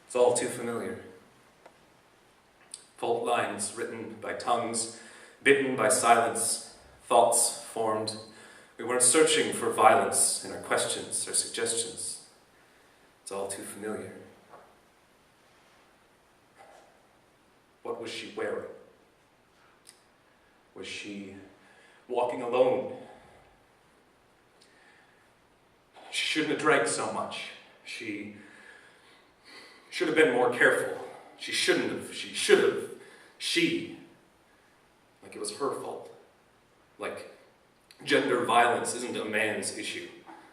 It's all too familiar. Fault lines written by tongues, bitten by silence, thoughts formed. We weren't searching for violence in our questions or suggestions. It's all too familiar. What was she wearing? Was she walking alone? She shouldn't have drank so much. She should have been more careful. She shouldn't have. She should have. Like it was her fault. Like gender violence isn't a man's issue.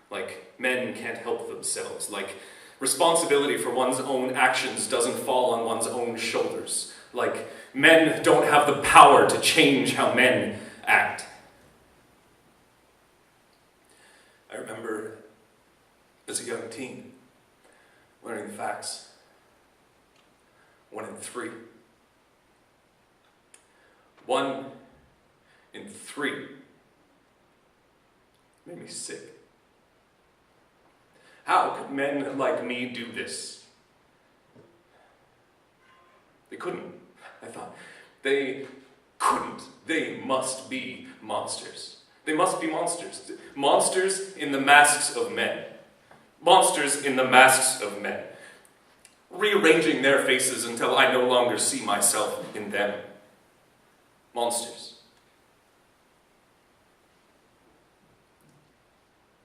Like men can't help themselves. Like responsibility for one's own actions doesn't fall on one's own shoulders. Like men don't have the power to change how men act. I remember as a young teen learning the facts. 1 in 3. 1 in 3. Made me sick. How could men like me do this? They couldn't, I thought. They couldn't. They must be monsters. They must be monsters. Monsters in the masks of men. Monsters in the masks of men. Rearranging their faces until I no longer see myself in them. Monsters.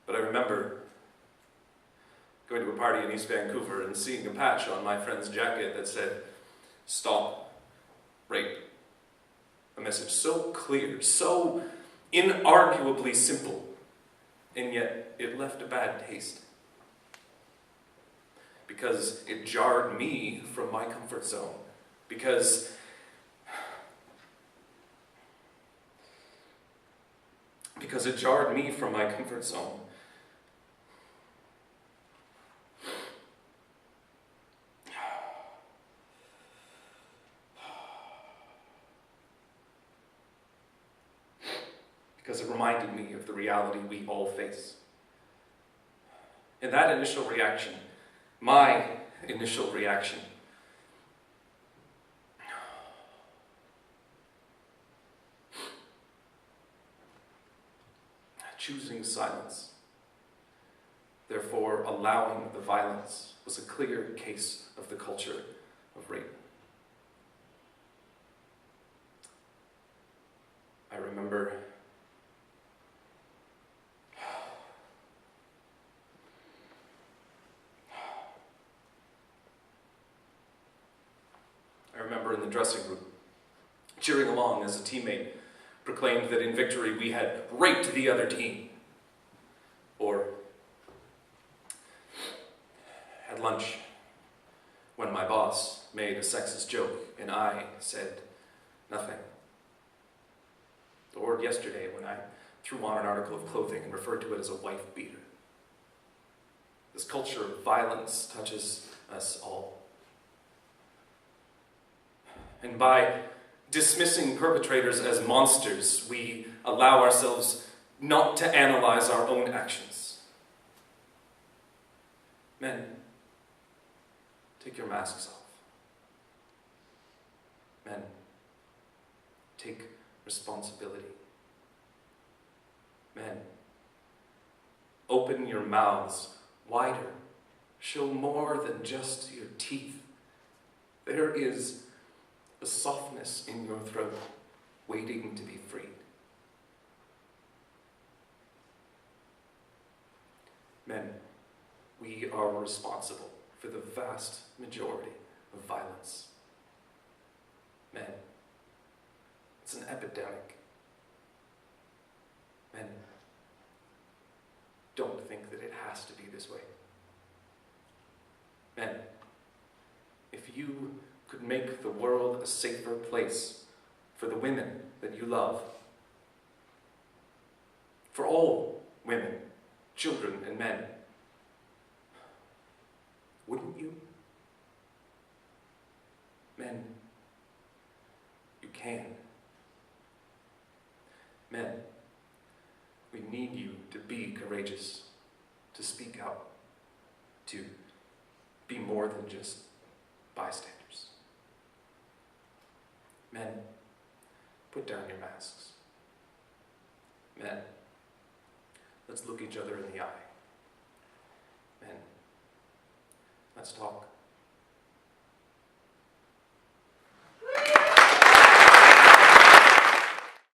But I remember going to a party in East Vancouver and seeing a patch on my friend's jacket that said, "Stop Rape." A message so clear, so inarguably simple, and yet it left a bad taste. Because it jarred me from my comfort zone. Because it jarred me from my comfort zone. Because it reminded me of the reality we all face. And that initial reaction, my initial reaction, choosing silence, therefore allowing the violence, was a clear case of the culture of rape. I remember in the dressing room, cheering along as a teammate proclaimed that in victory we had raped the other team. Or at lunch, when my boss made a sexist joke and I said nothing. Or yesterday when I threw on an article of clothing and referred to it as a wife beater. This culture of violence touches us all. And by dismissing perpetrators as monsters, we allow ourselves not to analyze our own actions. Men, take your masks off. Men, take responsibility. Men, open your mouths wider. Show more than just your teeth. There is a softness in your throat, waiting to be freed. Men, we are responsible for the vast majority of violence. Men, it's an epidemic. Men, don't think that it has to be this way. Men, if you could make the world a safer place for the women that you love, for all women, children, and men, wouldn't you? Men, you can. Men, we need you to be courageous, to speak out, to be more than just bystanders. Men, put down your masks. Men, let's look each other in the eye. Men, let's talk.